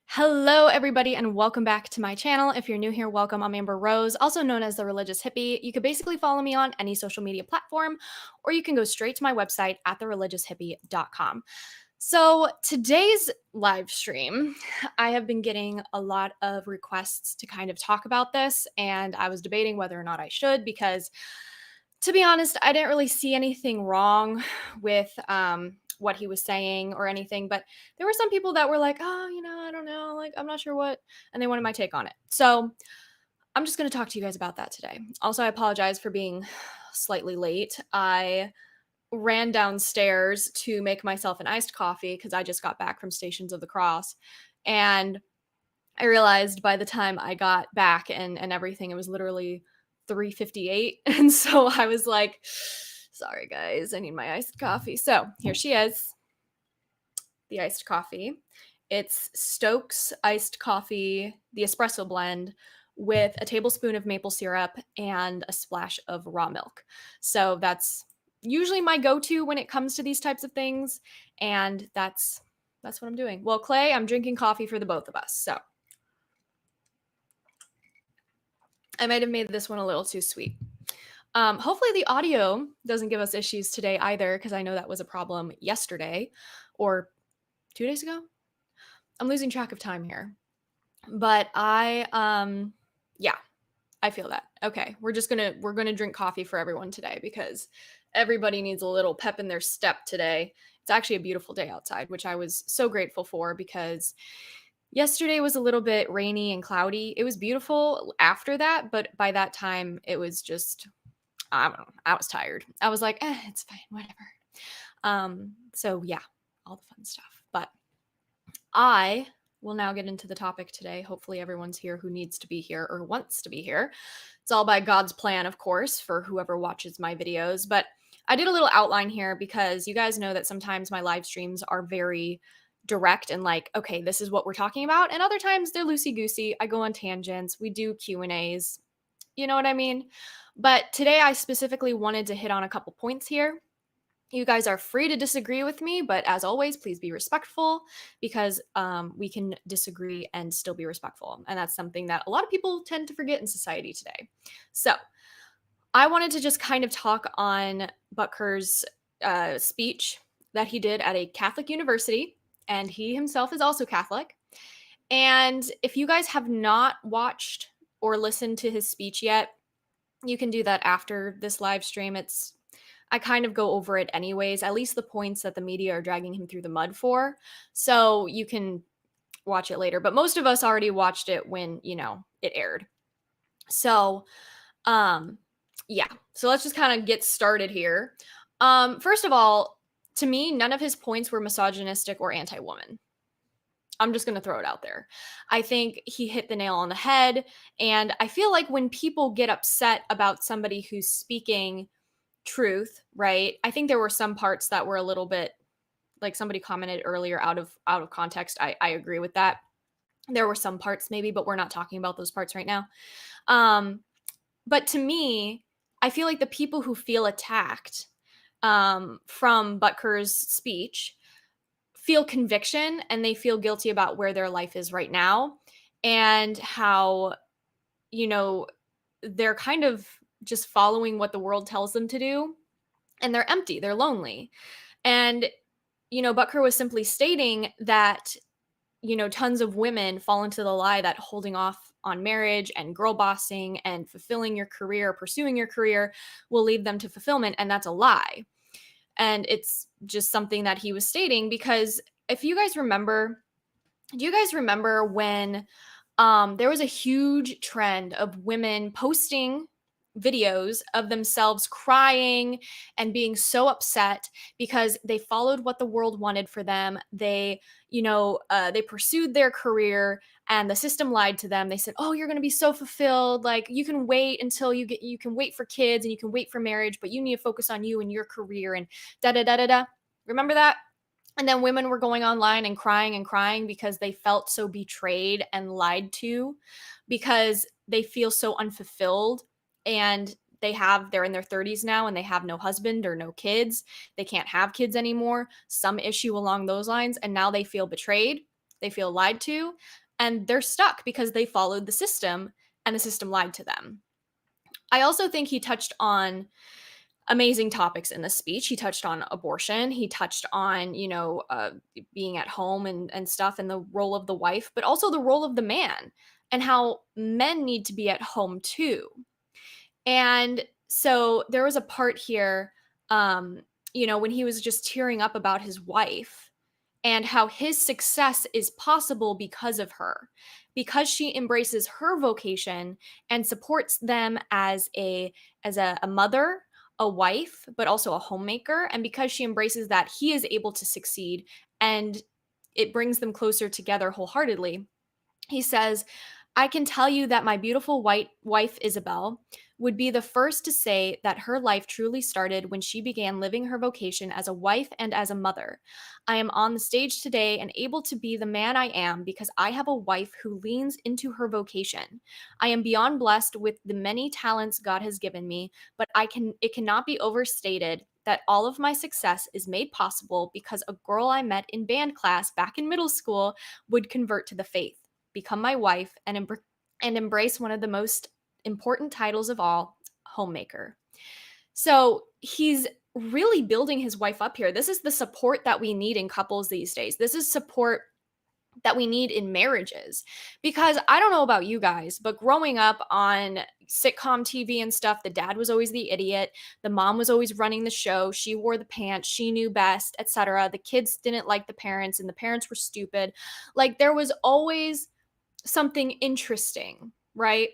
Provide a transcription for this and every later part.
Hello, everybody, and welcome back to my channel. If you're new here, welcome. I'm Amber Rose, also known as the Religious Hippie. You could basically follow me on any social media platform, or you can go straight to my website at thereligioushippie.com. So today's live stream, I have been getting a lot of requests to kind of talk about this, and I was debating whether or not I should because, to be honest, I didn't really see anything wrong with what he was saying or anything, but there were some people that were like, oh, I don't know, like, I'm not sure what, and they wanted my take on it. So I'm just going to talk to you guys about that today. Also, I apologize for being slightly late. I ran downstairs to make myself an iced coffee because I just got back from Stations of the Cross. And I realized by the time I got back and everything, it was literally 3:58. And so I was like, sorry guys, I need my iced coffee. So here she is, the iced coffee. It's Stokes iced coffee, the espresso blend, with a tablespoon of maple syrup and a splash of raw milk. So that's usually my go-to when it comes to these types of things, and that's what I'm doing. Well, Clay, I'm drinking coffee for the both of us. So I might have made this one a little too sweet. Hopefully the audio doesn't give us issues today either, because I know that was a problem yesterday or 2 days ago. I'm losing track of time here. But I feel that. Okay, we're gonna drink coffee for everyone today because everybody needs a little pep in their step today. It's actually a beautiful day outside, which I was so grateful for because yesterday was a little bit rainy and cloudy. It was beautiful after that, but by that time it was just, I don't know, I was tired. I was like, it's fine, whatever. So yeah, all the fun stuff. But I will now get into the topic today. Hopefully everyone's here who needs to be here or wants to be here. It's all by God's plan, of course, for whoever watches my videos. But I did a little outline here because you guys know that sometimes my live streams are very direct and like, okay, this is what we're talking about. And other times they're loosey-goosey. I go on tangents. We do Q&As. You know what I mean? But today I specifically wanted to hit on a couple points here. You guys are free to disagree with me, but as always, please be respectful because we can disagree and still be respectful. And that's something that a lot of people tend to forget in society today. So I wanted to just kind of talk on Butker's speech that he did at a Catholic university, and he himself is also Catholic. And if you guys have not watched or listened to his speech yet, you can do that after this live stream. I kind of go over it anyways, at least the points that the media are dragging him through the mud for. So you can watch it later. But most of us already watched it when, it aired. So, yeah. So let's just kind of get started here. First of all, to me, none of his points were misogynistic or anti-woman. I'm just going to throw it out there. I think he hit the nail on the head. And I feel like when people get upset about somebody who's speaking truth, right? I think there were some parts that were a little bit, like somebody commented earlier, out of context. I agree with that. There were some parts maybe, but we're not talking about those parts right now. But to me, I feel like the people who feel attacked from Butker's speech feel conviction and they feel guilty about where their life is right now and how, they're kind of just following what the world tells them to do, and they're empty, they're lonely. And Butker was simply stating that tons of women fall into the lie that holding off on marriage and girl bossing and fulfilling your career, pursuing your career, will lead them to fulfillment, and that's a lie. And it's just something that he was stating because if you guys remember, do you guys remember when there was a huge trend of women posting videos of themselves crying and being so upset because they followed what the world wanted for them. They, they pursued their career and the system lied to them. They said, oh, you're going to be so fulfilled. Like you can wait until you can wait for kids and you can wait for marriage, but you need to focus on you and your career and da da da da da. Remember that? And then women were going online and crying because they felt so betrayed and lied to because they feel so unfulfilled and they're in their 30s now and they have no husband or no kids. They can't have kids anymore, some issue along those lines, and now they feel betrayed, they feel lied to, and they're stuck because they followed the system and the system lied to them. I also think he touched on amazing topics in the speech. He touched on abortion. He touched on, being at home and stuff, and the role of the wife, but also the role of the man and how men need to be at home too. And so there was a part here, when he was just tearing up about his wife and how his success is possible because of her, because she embraces her vocation and supports them as a mother, a wife, but also a homemaker, and because she embraces that, he is able to succeed, and it brings them closer together wholeheartedly. He says, I can tell you that my beautiful white wife, Isabel, would be the first to say that her life truly started when she began living her vocation as a wife and as a mother. I am on the stage today and able to be the man I am because I have a wife who leans into her vocation. I am beyond blessed with the many talents God has given me, but it cannot be overstated that all of my success is made possible because a girl I met in band class back in middle school would convert to the faith, become my wife, and embrace one of the most important titles of all, homemaker. So he's really building his wife up here. This is the support that we need in couples these days. This is support that we need in marriages. Because I don't know about you guys, but growing up on sitcom TV and stuff, the dad was always the idiot, the mom was always running the show, she wore the pants, she knew best, etc. The kids didn't like the parents and the parents were stupid. Like there was always something interesting, right,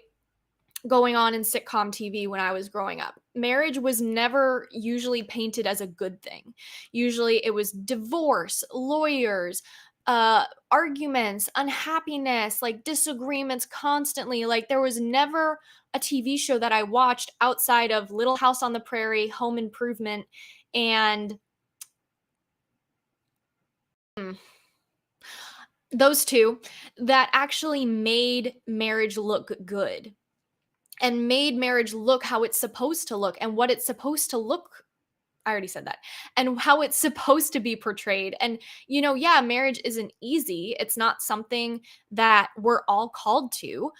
going on in sitcom TV when I was growing up. Marriage was never usually painted as a good thing. Usually it was divorce, lawyers, arguments, unhappiness, like disagreements constantly. Like there was never a TV show that I watched outside of Little House on the Prairie, Home Improvement, and those two that actually made marriage look good and made marriage look how it's supposed to look and what it's supposed to look. I already said that. And how it's supposed to be portrayed. And, yeah, marriage isn't easy. It's not something that we're all called to.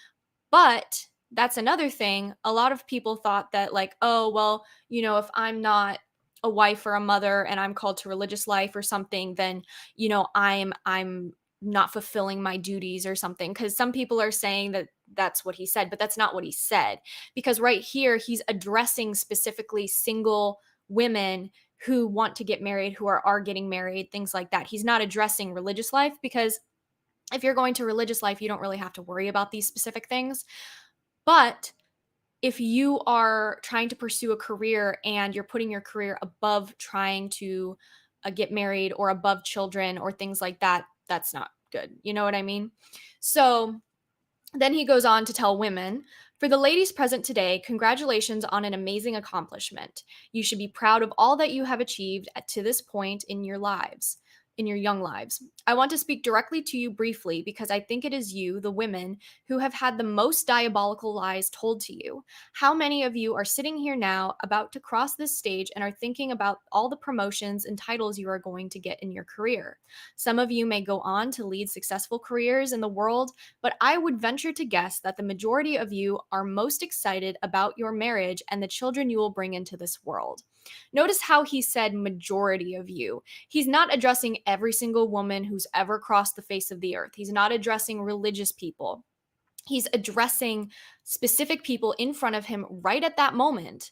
But that's another thing. A lot of people thought that, like, oh, well, if I'm not a wife or a mother and I'm called to religious life or something, then, I'm not fulfilling my duties or something. Because some people are saying that that's what he said, but that's not what he said. Because right here, he's addressing specifically single women who want to get married, who are getting married, things like that. He's not addressing religious life because if you're going to religious life, you don't really have to worry about these specific things. But if you are trying to pursue a career and you're putting your career above trying to get married or above children or things like that, that's not good. You know what I mean? So then he goes on to tell women, for the ladies present today, congratulations on an amazing accomplishment. You should be proud of all that you have achieved to this point in your lives, in your young lives. I want to speak directly to you briefly because I think it is you, the women, who have had the most diabolical lies told to you. How many of you are sitting here now about to cross this stage and are thinking about all the promotions and titles you are going to get in your career? Some of you may go on to lead successful careers in the world, but I would venture to guess that the majority of you are most excited about your marriage and the children you will bring into this world. Notice how he said majority of you. He's not addressing every single woman who's ever crossed the face of the earth. He's not addressing religious people. He's addressing specific people in front of him right at that moment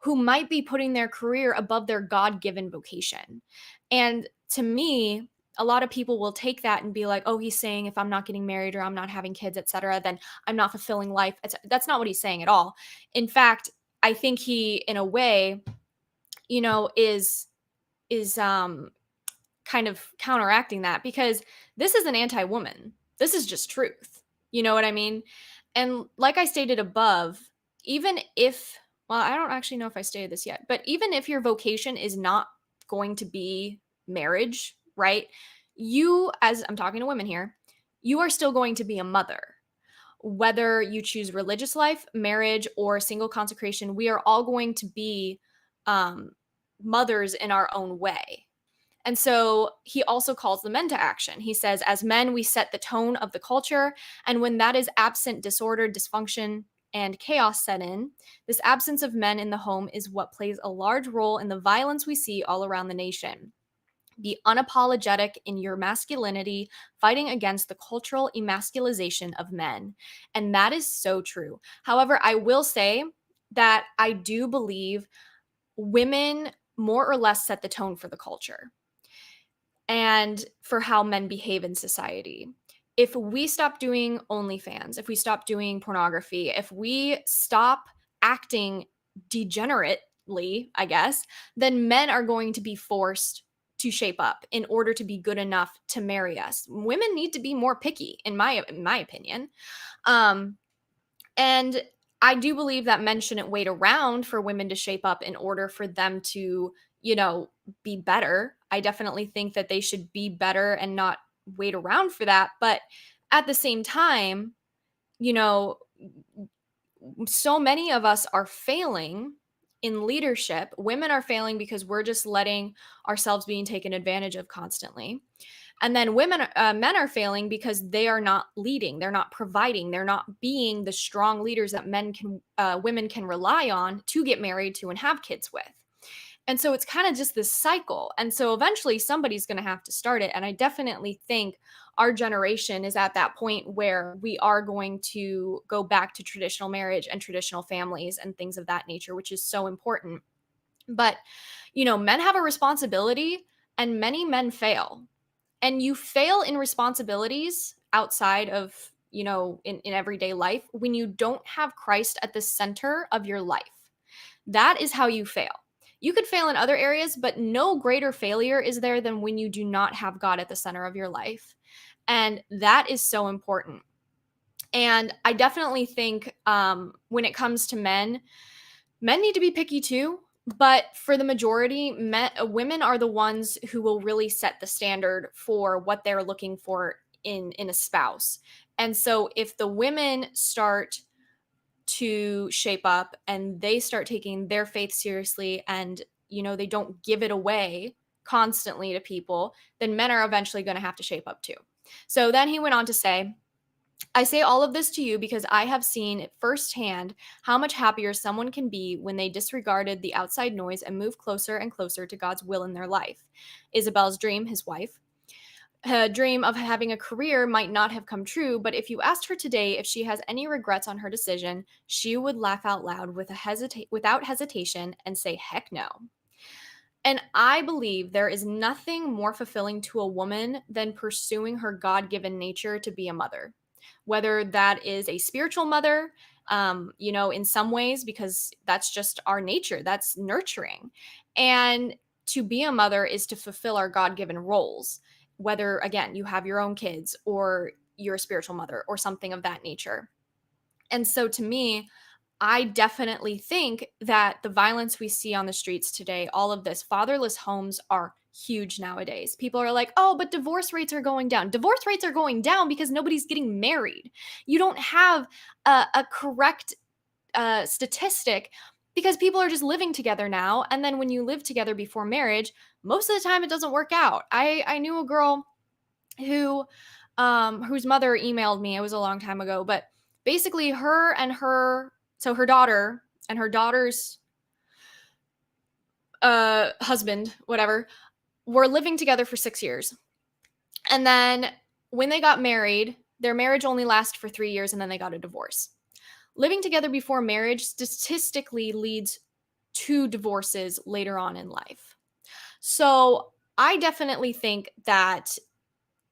who might be putting their career above their God-given vocation. And to me, a lot of people will take that and be like, oh, he's saying if I'm not getting married or I'm not having kids, etc., then I'm not fulfilling life. That's not what he's saying at all. In fact, I think he, in a way, is kind of counteracting that because this is an anti-woman. This is just truth. You know what I mean? And like I stated above, even if, well, I don't actually know if I stated this yet, but even if your vocation is not going to be marriage, right? You, as I'm talking to women here, you are still going to be a mother. whether you choose religious life, marriage, or single consecration, we are all going to be um, mothers in our own way. And so he also calls the men to action. He says, as men, we set the tone of the culture. And when that is absent, disorder, dysfunction, and chaos set in, this absence of men in the home is what plays a large role in the violence we see all around the nation. Be unapologetic in your masculinity, fighting against the cultural emasculization of men. And that is so true. However, I will say that I do believe women more or less set the tone for the culture and for how men behave in society. If we stop doing OnlyFans, if we stop doing pornography, if we stop acting degenerately, I guess, then men are going to be forced to shape up in order to be good enough to marry us. Women need to be more picky, in my opinion. Um, and I do believe that men shouldn't wait around for women to shape up in order for them to, be better. I definitely think that they should be better and not wait around for that. But at the same time, you know, so many of us are failing in leadership. Women are failing because we're just letting ourselves being taken advantage of constantly. And then men are failing because they are not leading, they're not providing, they're not being the strong leaders that women can rely on to get married to and have kids with. And so it's kind of just this cycle. And so eventually somebody's going to have to start it. And I definitely think our generation is at that point where we are going to go back to traditional marriage and traditional families and things of that nature, which is so important. But, men have a responsibility and many men fail. And you fail in responsibilities outside of, in everyday life when you don't have Christ at the center of your life. That is how you fail. You could fail in other areas, but no greater failure is there than when you do not have God at the center of your life. And that is so important. And I definitely think when it comes to men need to be picky too. But for the majority, women are the ones who will really set the standard for what they're looking for in a spouse. And so if the women start to shape up and they start taking their faith seriously and they don't give it away constantly to people, then men are eventually going to have to shape up too. So then he went on to say, I say all of this to you because I have seen firsthand how much happier someone can be when they disregarded the outside noise and moved closer and closer to God's will in their life. Isabel's dream, his wife, her dream of having a career might not have come true, but if you asked her today if she has any regrets on her decision, she would laugh out loud without hesitation and say, heck no. And I believe there is nothing more fulfilling to a woman than pursuing her God-given nature to be a mother. Whether that is a spiritual mother, in some ways, because that's just our nature, that's nurturing. And to be a mother is to fulfill our God-given roles, whether, again, you have your own kids or you're a spiritual mother or something of that nature. And so to me, I definitely think that the violence we see on the streets today, all of this, fatherless homes are huge nowadays. People are like, oh, but divorce rates are going down. Divorce rates are going down because nobody's getting married. You don't have a correct statistic because people are just living together now. And then when you live together before marriage, most of the time it doesn't work out. I knew a girl who whose mother emailed me. It was a long time ago, but basically her daughter and her daughter's husband, whatever, were living together for 6 years. And then when they got married, their marriage only lasted for 3 years and then they got a divorce. Living together before marriage statistically leads to divorces later on in life. So I definitely think that,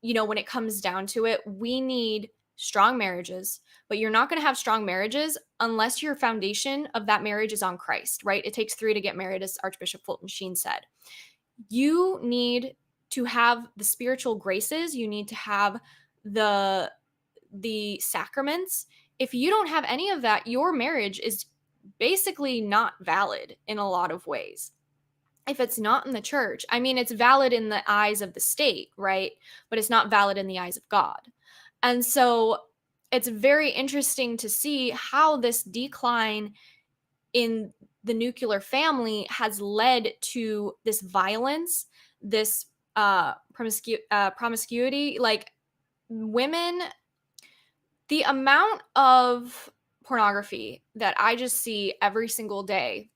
when it comes down to it, we need strong marriages, but you're not going to have strong marriages unless your foundation of that marriage is on Christ, right? It takes 3 to get married, as Archbishop Fulton Sheen said. You need to have the spiritual graces. You need to have the sacraments. If you don't have any of that, your marriage is basically not valid in a lot of ways. If it's not in the church, I mean, it's valid in the eyes of the state, right? But it's not valid in the eyes of God. And so it's very interesting to see how this decline in the nuclear family has led to this violence, this promiscuity. Like, women, the amount of pornography that I just see every single day,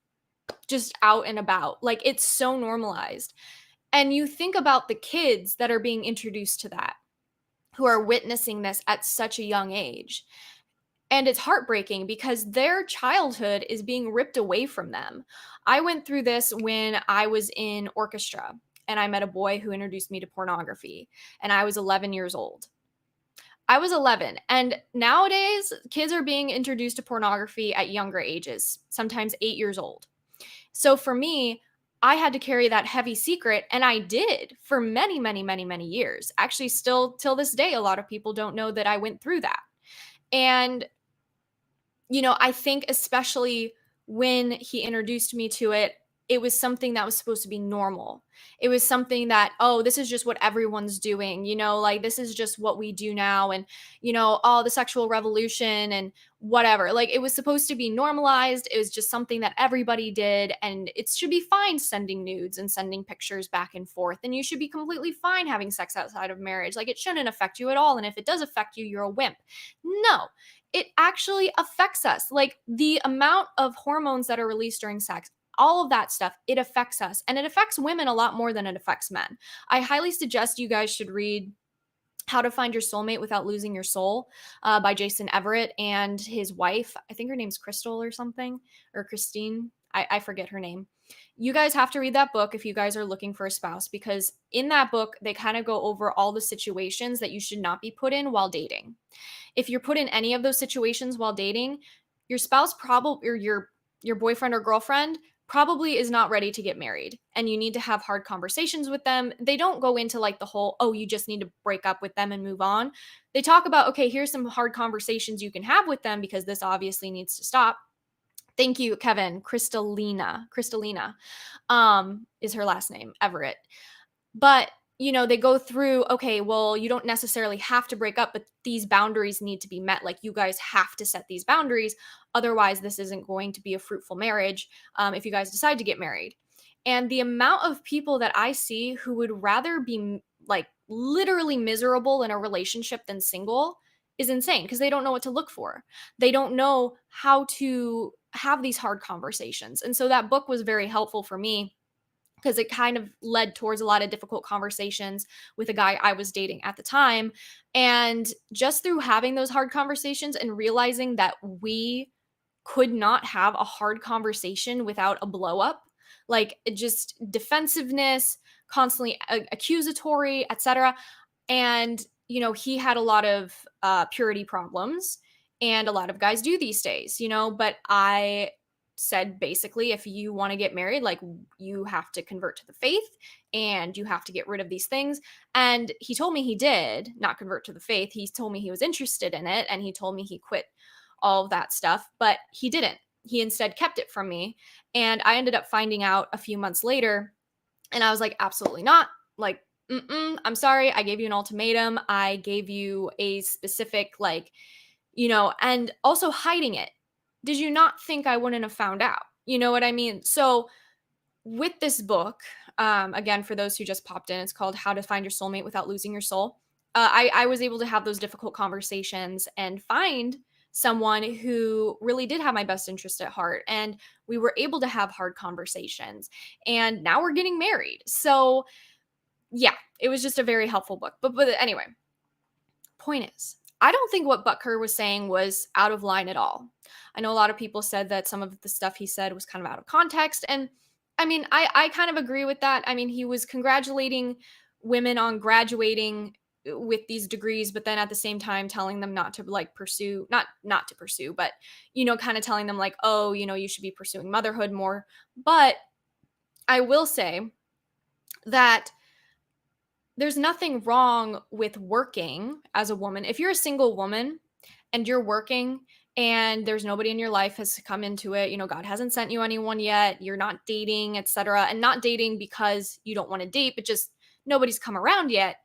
just out and about, like, it's so normalized. And you think about the kids that are being introduced to that, who are witnessing this at such a young age. And it's heartbreaking because their childhood is being ripped away from them. I went through this when I was in orchestra and I met a boy who introduced me to pornography, and I was 11 years old. I was 11, and nowadays kids are being introduced to pornography at younger ages, sometimes 8 years old. So for me, I had to carry that heavy secret, and I did for many, many, many, many years. Actually, still till this day, a lot of people don't know that I went through that. And I think especially when he introduced me to it, it was something that was supposed to be normal. It was something that, oh, this is just what everyone's doing, like this is just what we do now. And, all the sexual revolution and whatever. Like, it was supposed to be normalized. It was just something that everybody did. And it should be fine sending nudes and sending pictures back and forth. And you should be completely fine having sex outside of marriage. Like, it shouldn't affect you at all. And if it does affect you, you're a wimp. No, it actually affects us. Like, the amount of hormones that are released during sex, all of that stuff, it affects us. And it affects women a lot more than it affects men. I highly suggest you guys should read How to Find Your Soulmate Without Losing Your Soul by Jason Everett and his wife. I think her name's Crystal or something, or Christine. I forget her name. You guys have to read that book if you guys are looking for a spouse, because in that book, they kind of go over all the situations that you should not be put in while dating. If you're put in any of those situations while dating, your spouse probably, or your boyfriend or girlfriend probably is not ready to get married, and you need to have hard conversations with them. They don't go into like the whole, oh, you just need to break up with them and move on. They talk about, okay, here's some hard conversations you can have with them because this obviously needs to stop. Thank you, Kevin. Kristalina is her last name, Everett. But, they go through, okay, well, you don't necessarily have to break up, but these boundaries need to be met. Like, you guys have to set these boundaries. Otherwise, this isn't going to be a fruitful marriage if you guys decide to get married. And the amount of people that I see who would rather be like literally miserable in a relationship than single is insane, because they don't know what to look for. They don't know how to have these hard conversations. And so that book was very helpful for me, because it kind of led towards a lot of difficult conversations with a guy I was dating at the time. And just through having those hard conversations and realizing that we could not have a hard conversation without a blow up, like, it just defensiveness, constantly accusatory, etc. And, he had a lot of purity problems, and a lot of guys do these days, but I said, basically, if you want to get married, like, you have to convert to the faith and you have to get rid of these things. And he told me he did not convert to the faith. He told me he was interested in it, and he told me he quit all of that stuff, but he didn't. He instead kept it from me. And I ended up finding out a few months later, and I was like, absolutely not. Like, I'm sorry. I gave you an ultimatum. I gave you a specific, like, and also hiding it. Did you not think I wouldn't have found out? You know what I mean? So with this book, again, for those who just popped in, it's called How to Find Your Soulmate Without Losing Your Soul. I was able to have those difficult conversations and find someone who really did have my best interest at heart. And we were able to have hard conversations. And now we're getting married. So yeah, it was just a very helpful book. But anyway, point is, I don't think what Butker was saying was out of line at all. I know a lot of people said that some of the stuff he said was kind of out of context. And I mean, I kind of agree with that. I mean, he was congratulating women on graduating with these degrees, but then at the same time telling them not to like pursue, not to pursue, but, kind of telling them like, oh, you should be pursuing motherhood more. But I will say that there's nothing wrong with working as a woman. If you're a single woman and you're working and there's nobody in your life has come into it, God hasn't sent you anyone yet, you're not dating, etc., and not dating because you don't want to date, but just nobody's come around yet,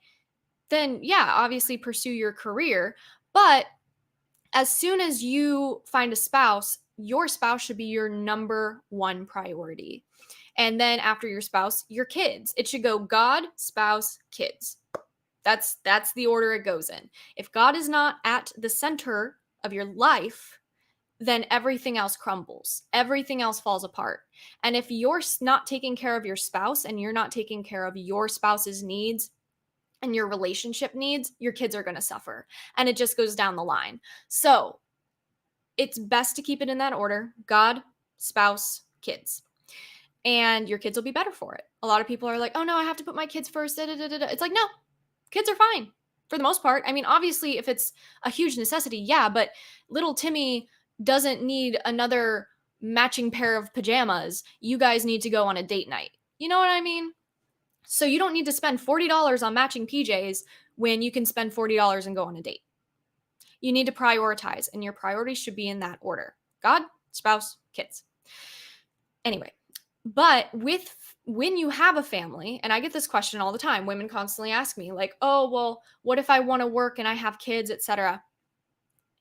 then yeah, obviously pursue your career. But As soon as you find a spouse, your spouse should be your number one priority. And then after your spouse, your kids. It should go God, spouse, kids. That's the order it goes in. If God is not at the center of your life, then everything else crumbles. Everything else falls apart. And if you're not taking care of your spouse and you're not taking care of your spouse's needs and your relationship needs, your kids are going to suffer. And it just goes down the line. So it's best to keep it in that order: God, spouse, kids. And your kids will be better for it. A lot of people are like, oh no, I have to put my kids first. Da, da, da, da. It's like, no, kids are fine for the most part. I mean, obviously, if it's a huge necessity, yeah, but little Timmy doesn't need another matching pair of pajamas. You guys need to go on a date night. You know what I mean? So you don't need to spend $40 on matching PJs when you can spend $40 and go on a date. You need to prioritize, and your priorities should be in that order: God, spouse, kids. Anyway, but when you have a family, and I get this question all the time, women constantly ask me, like, oh, well, what if I want to work and I have kids, etc.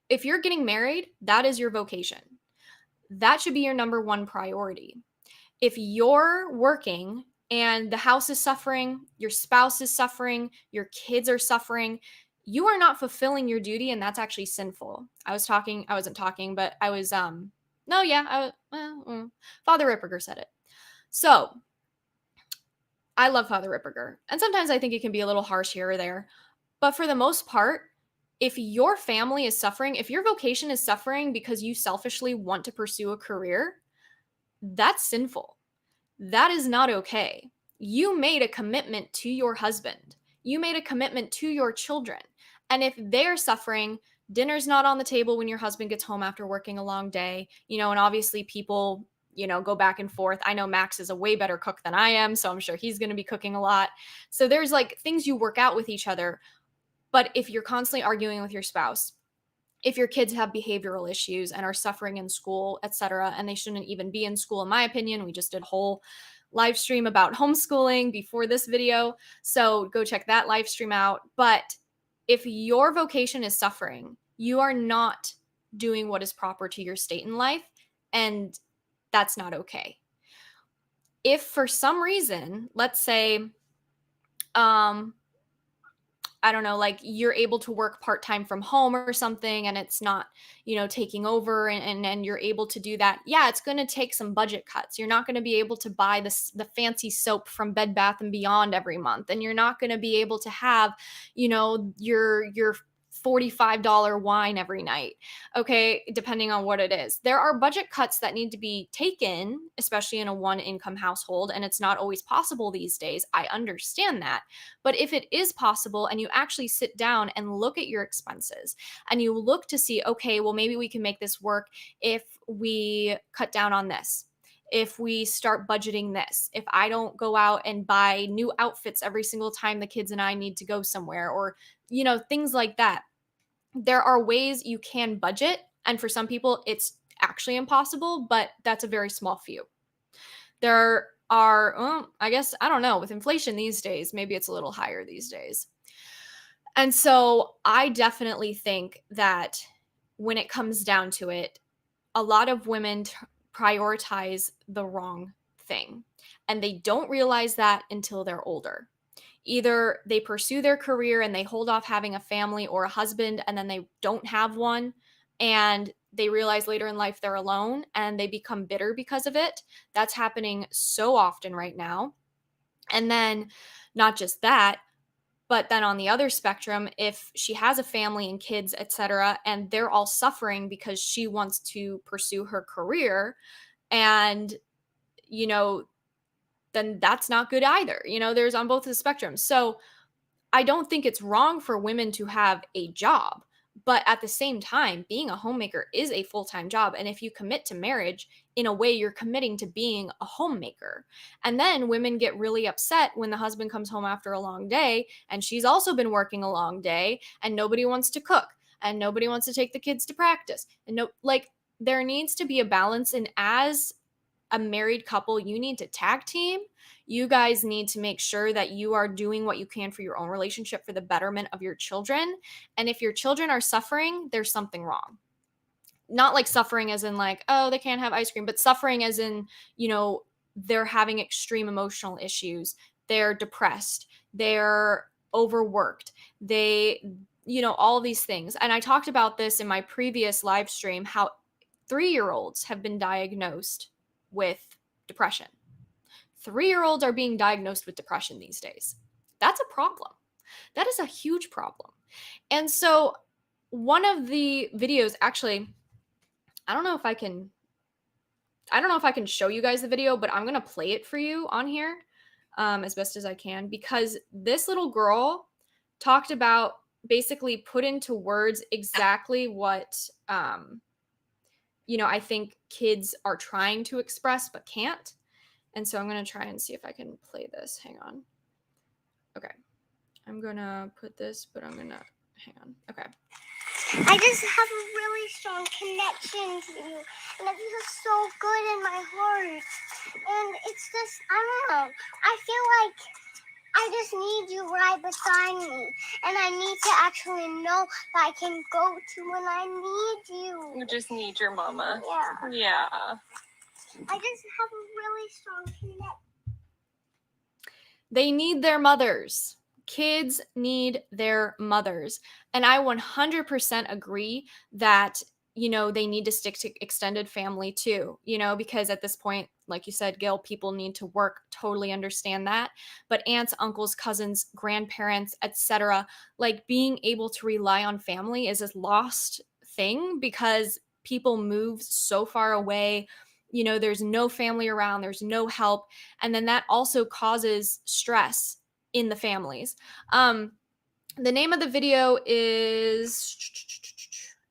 If you're getting married, that is your vocation. That should be your number one priority. If you're working and the house is suffering, your spouse is suffering, your kids are suffering, you are not fulfilling your duty, and that's actually sinful. I wasn't talking, but I was, no, yeah, Father Ripperger said it. So I love Father Ripperger, and sometimes I think it can be a little harsh here or there, but for the most part, if your family is suffering, if your vocation is suffering because you selfishly want to pursue a career, that's sinful. That is not okay. You made a commitment to your husband. You made a commitment to your children. And if they're suffering, dinner's not on the table when your husband gets home after working a long day, and obviously people, go back and forth. I know Max is a way better cook than I am, so I'm sure he's going to be cooking a lot. So there's like things you work out with each other. But if you're constantly arguing with your spouse, if your kids have behavioral issues and are suffering in school, etc., and they shouldn't even be in school, in my opinion, we just did a whole live stream about homeschooling before this video, so go check that live stream out. But if your vocation is suffering, you are not doing what is proper to your state in life, and that's not okay. If for some reason, let's say, I don't know, like you're able to work part-time from home or something, and it's not, taking over, and you're able to do that. Yeah, it's going to take some budget cuts. You're not going to be able to buy the fancy soap from Bed Bath and Beyond every month, and you're not going to be able to have, your $45 wine every night. Okay, depending on what it is. There are budget cuts that need to be taken, especially in a one income household, and it's not always possible these days. I understand that. But if it is possible and you actually sit down and look at your expenses and you look to see, okay, well, maybe we can make this work if we cut down on this, if we start budgeting this, if I don't go out and buy new outfits every single time the kids and I need to go somewhere, or, things like that. There are ways you can budget. And for some people, it's actually impossible, but that's a very small few. There are, I guess, I don't know, with inflation these days, maybe it's a little higher these days. And so I definitely think that when it comes down to it, a lot of women prioritize the wrong thing. And they don't realize that until they're older. Either they pursue their career and they hold off having a family or a husband, and then they don't have one, and they realize later in life they're alone and they become bitter because of it. That's happening so often right now. And then not just that, but then on the other spectrum, if she has a family and kids, etc., and they're all suffering because she wants to pursue her career, and then that's not good either. There's on both the spectrums. So I don't think it's wrong for women to have a job, but at the same time, being a homemaker is a full-time job. And if you commit to marriage, in a way, you're committing to being a homemaker. And then women get really upset when the husband comes home after a long day and she's also been working a long day and nobody wants to cook and nobody wants to take the kids to practice. And there needs to be a balance. And as a married couple, you need to tag team. You guys need to make sure that you are doing what you can for your own relationship for the betterment of your children. And if your children are suffering, there's something wrong. Not like suffering as in like, oh, they can't have ice cream, but suffering as in, they're having extreme emotional issues. They're depressed. They're overworked. All these things. And I talked about this in my previous live stream, how 3-year-olds have been diagnosed with depression. 3-year-olds are being diagnosed with depression these days. That's a problem. That is a huge problem. And so one of the videos, actually, I don't know if I can show you guys the video, but I'm going to play it for you on here as best as I can, because this little girl talked about, basically put into words exactly what, I think kids are trying to express but can't. And so I'm going to try and see if I can play this. Hang on. Okay. I'm going to put this, but I'm going to hang on. Okay. I just have a really strong connection to you, and it feels so good in my heart. And it's just, I don't know, I feel like I just need you right beside me, and I need to actually know that I can go to when I need you. You just need your mama. Yeah. Yeah. I just have a really strong connection. They need their mothers. Kids need their mothers. And I 100% agree that, they need to stick to extended family too, because at this point, like you said, Gil, people need to work. Totally understand that. But aunts, uncles, cousins, grandparents, etc., like being able to rely on family is a lost thing because people move so far away. There's no family around, there's no help. And then that also causes stress in the families. The name of the video is,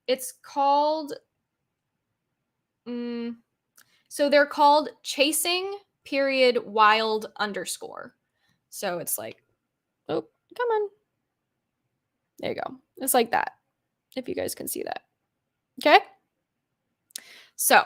it's called, so they're called Chasing Wild _. So it's like, oh, come on. There you go. It's like that, if you guys can see that. Okay? So,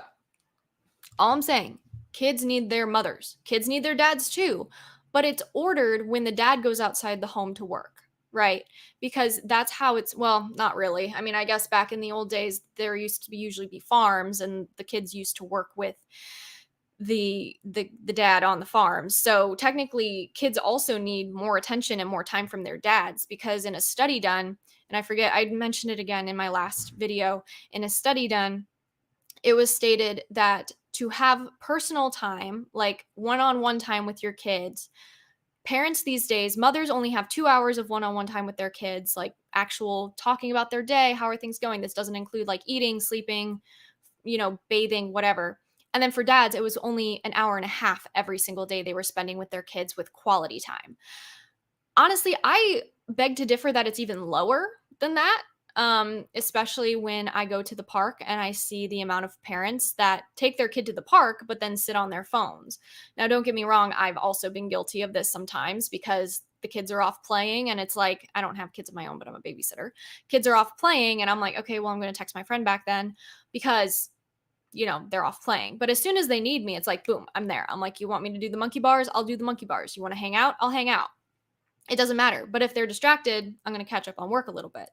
all I'm saying, kids need their mothers. Kids need their dads too. But it's ordered when the dad goes outside the home to work, right? Because that's how it's, well, not really. I mean, I guess back in the old days, there used to usually be farms, and the kids used to work with the dad on the farm. So technically, kids also need more attention and more time from their dads, because in a study done, and I forget, I mentioned it again in my last video, in a study done, it was stated that to have personal time, like one-on-one time with your kids, parents these days, mothers only have 2 hours of one-on-one time with their kids, like actual talking about their day. How are things going? This doesn't include like eating, sleeping, bathing, whatever. And then for dads, it was only an hour and a half every single day they were spending with their kids with quality time. Honestly, I beg to differ that it's even lower than that. Especially when I go to the park and I see the amount of parents that take their kid to the park, but then sit on their phones. Now, don't get me wrong. I've also been guilty of this sometimes because the kids are off playing, and it's like, I don't have kids of my own, but I'm a babysitter. Kids are off playing, and I'm like, okay, well, I'm going to text my friend back then because, they're off playing. But as soon as they need me, it's like, boom, I'm there. I'm like, you want me to do the monkey bars? I'll do the monkey bars. You want to hang out? I'll hang out. It doesn't matter. But if they're distracted, I'm going to catch up on work a little bit.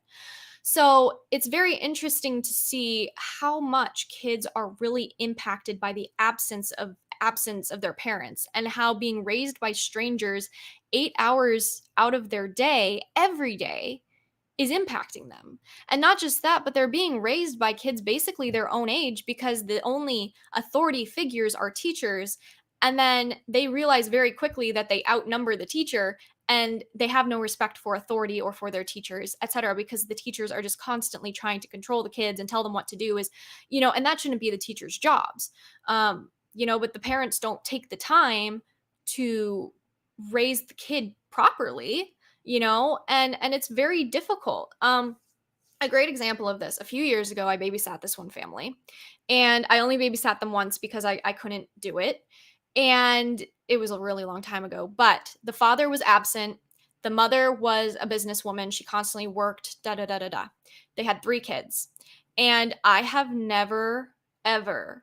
So it's very interesting to see how much kids are really impacted by the absence of their parents, and how being raised by strangers 8 hours out of their day every day is impacting them. And not just that, but they're being raised by kids basically their own age, because the only authority figures are teachers. And then they realize very quickly that they outnumber the teacher, and they have no respect for authority or for their teachers, etc., because the teachers are just constantly trying to control the kids and tell them what to do, and that shouldn't be the teachers' jobs. But the parents don't take the time to raise the kid properly, and it's very difficult. A great example of this, a few years ago, I babysat this one family, and I only babysat them once because I couldn't do it. And it was a really long time ago, but the father was absent. The mother was a businesswoman. She constantly worked, da da da da da. They had 3 kids. And I have never, ever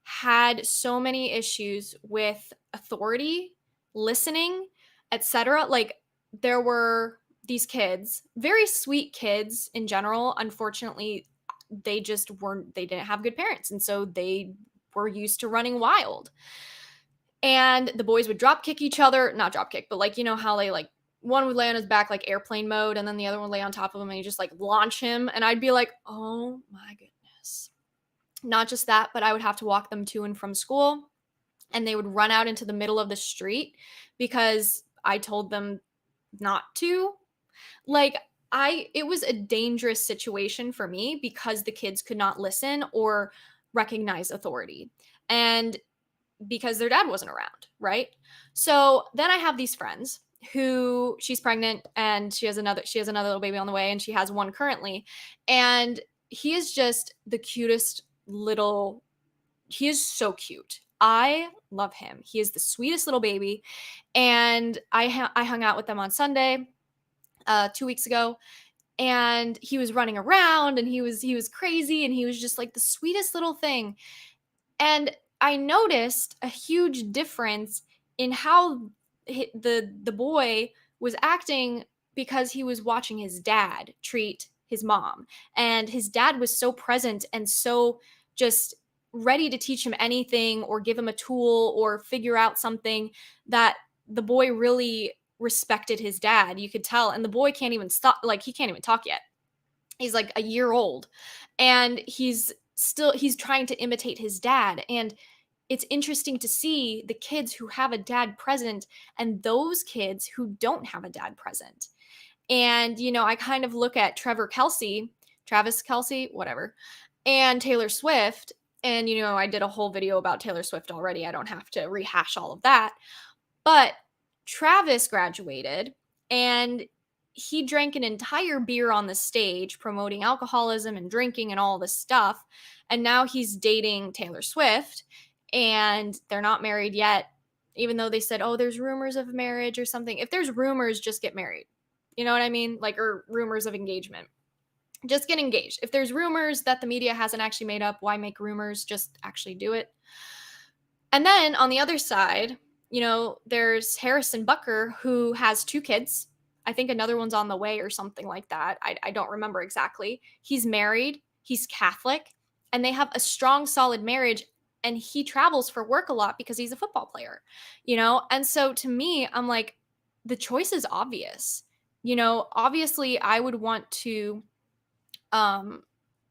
had so many issues with authority, listening, etc. Like there were these kids, very sweet kids in general. Unfortunately, they didn't have good parents. And so they were used to running wild. And the boys would drop kick each other, not drop kick, but like, you know how they like, one would lay on his back like airplane mode, and then the other one would lay on top of him and you just like launch him. And I'd be like, oh my goodness. Not just that, but I would have to walk them to and from school, and they would run out into the middle of the street because I told them not to. Like, it was a dangerous situation for me because the kids could not listen or recognize authority. And because their dad wasn't around, right? So then I have these friends who, she's pregnant and she has another little baby on the way, and she has one currently, and he is just the cutest little, he is so cute. I love him. He is the sweetest little baby. And I hung out with them on Sunday 2 weeks ago, and he was running around and he was crazy, and he was just like the sweetest little thing. And I noticed a huge difference in how the boy was acting because he was watching his dad treat his mom. And his dad was so present and so just ready to teach him anything or give him a tool or figure out something, that the boy really respected his dad. You could tell. And the boy can't even stop, like, he can't even talk yet. He's like a year old, and he's trying to imitate his dad. And it's interesting to see the kids who have a dad present and those kids who don't have a dad present. And, I kind of look at Travis Kelsey, whatever, and Taylor Swift. And, I did a whole video about Taylor Swift already. I don't have to rehash all of that. But Travis graduated, and he drank an entire beer on the stage promoting alcoholism and drinking and all this stuff. And now he's dating Taylor Swift, and they're not married yet, even though they said, oh, there's rumors of marriage or something. If there's rumors, just get married. You know what I mean? Like, or rumors of engagement. Just get engaged. If there's rumors that the media hasn't actually made up, why make rumors? Just actually do it. And then on the other side, there's Harrison Butker, who has 2 kids. I think another one's on the way or something like that. I don't remember exactly. He's married, he's Catholic, and they have a strong, solid marriage. And he travels for work a lot because he's a football player, And so to me, I'm like, the choice is obvious. Obviously, I would want to um,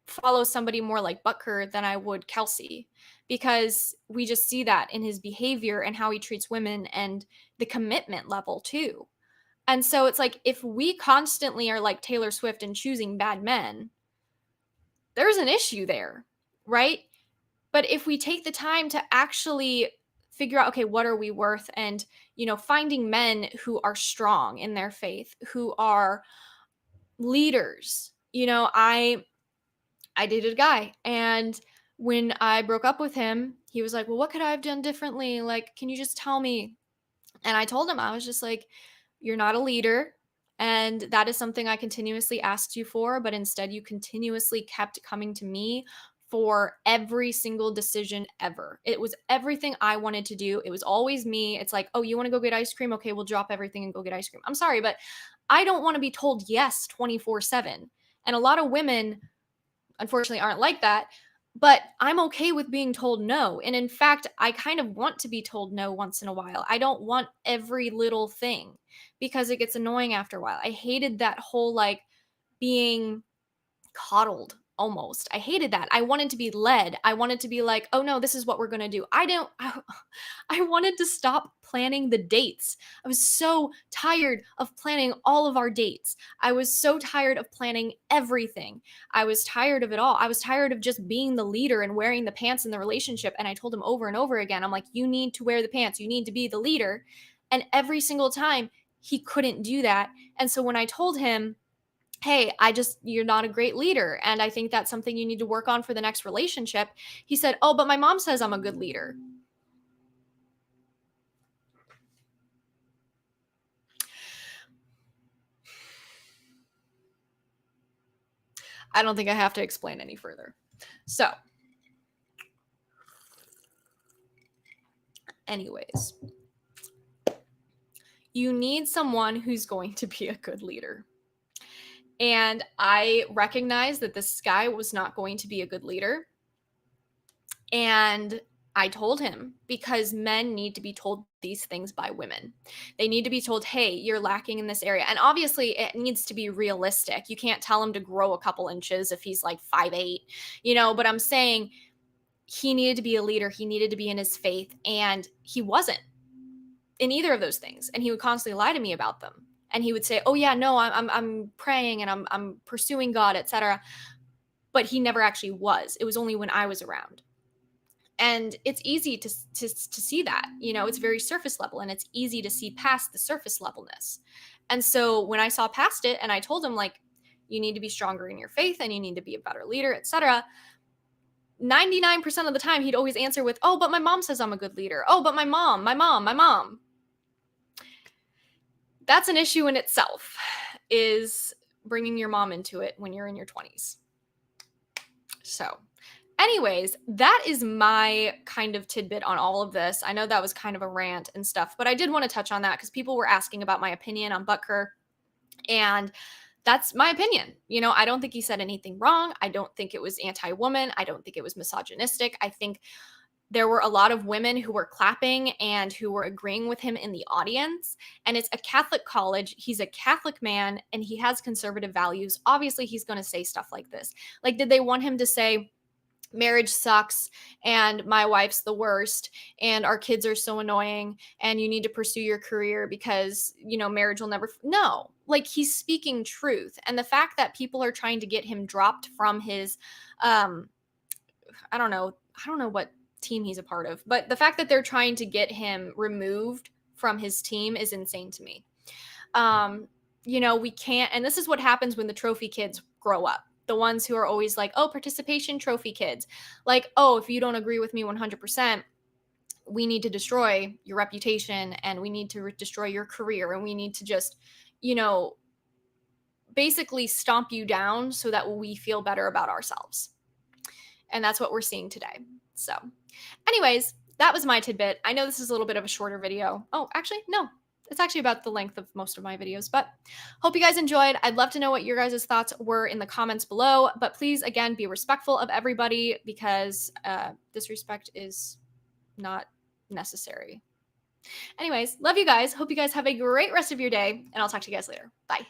follow somebody more like Butker than I would Kelsey, because we just see that in his behavior and how he treats women and the commitment level too. And so it's like, if we constantly are like Taylor Swift and choosing bad men, there's an issue there, right? But if we take the time to actually figure out, okay, what are we worth? And, finding men who are strong in their faith, who are leaders. I dated a guy, and when I broke up with him, he was like, well, what could I have done differently? Like, can you just tell me? And I told him, I was just like, you're not a leader. And that is something I continuously asked you for, but instead you continuously kept coming to me for every single decision ever. It was everything I wanted to do. It was always me. It's like, oh, you want to go get ice cream? Okay, we'll drop everything and go get ice cream. I'm sorry, but I don't want to be told yes 24/7. And a lot of women, unfortunately, aren't like that. But I'm okay with being told no. And in fact, I kind of want to be told no once in a while. I don't want every little thing because it gets annoying after a while. I hated that whole like being coddled almost. I hated that. I wanted to be led. I wanted to be like, oh no, this is what we're going to do. I wanted to stop planning the dates. I was so tired of planning all of our dates. I was so tired of planning everything. I was tired of it all. I was tired of just being the leader and wearing the pants in the relationship. And I told him over and over again, I'm like, you need to wear the pants. You need to be the leader. And every single time he couldn't do that. And so when I told him, hey, you're not a great leader, and I think that's something you need to work on for the next relationship, he said, oh, but my mom says I'm a good leader. I don't think I have to explain any further. So Anyways, you need someone who's going to be a good leader. And I recognized that this guy was not going to be a good leader. And I told him, because men need to be told these things by women. They need to be told, hey, you're lacking in this area. And obviously, it needs to be realistic. You can't tell him to grow a couple inches if he's like 5'8", but I'm saying he needed to be a leader. He needed to be in his faith. And he wasn't in either of those things. And he would constantly lie to me about them. And he would say, oh, yeah, no, I'm praying and I'm pursuing God, etc. But he never actually was. It was only when I was around. And it's easy to see that, it's very surface level, and it's easy to see past the surface levelness. And so when I saw past it and I told him, like, you need to be stronger in your faith and you need to be a better leader, etc., 99% of the time he'd always answer with, oh, but my mom says I'm a good leader. Oh, but my mom. That's an issue in itself, is bringing your mom into it when you're in your 20s. So anyways, that is my kind of tidbit on all of this. I know that was kind of a rant and stuff, but I did want to touch on that because people were asking about my opinion on Butker, and that's my opinion. I don't think he said anything wrong. I don't think it was anti-woman. I don't think it was misogynistic. I think there were a lot of women who were clapping and who were agreeing with him in the audience. And it's a Catholic college. He's a Catholic man and he has conservative values. Obviously, he's going to say stuff like this. Like, did they want him to say, marriage sucks and my wife's the worst and our kids are so annoying and you need to pursue your career because marriage will never no, like, he's speaking truth. And the fact that people are trying to get him dropped from his I don't know what team he's a part of, but the fact that they're trying to get him removed from his team is insane to me. We can't, and this is what happens when the trophy kids grow up. The ones who are always like, oh, participation trophy kids. Like, oh, if you don't agree with me 100%, we need to destroy your reputation and we need to destroy your career and we need to just, basically stomp you down so that we feel better about ourselves. And that's what we're seeing today. So anyways, that was my tidbit. I know this is a little bit of a shorter video. Oh, actually, no. It's actually about the length of most of my videos, but hope you guys enjoyed. I'd love to know what your guys' thoughts were in the comments below, but please, again, be respectful of everybody because disrespect is not necessary. Anyways, love you guys. Hope you guys have a great rest of your day, and I'll talk to you guys later. Bye.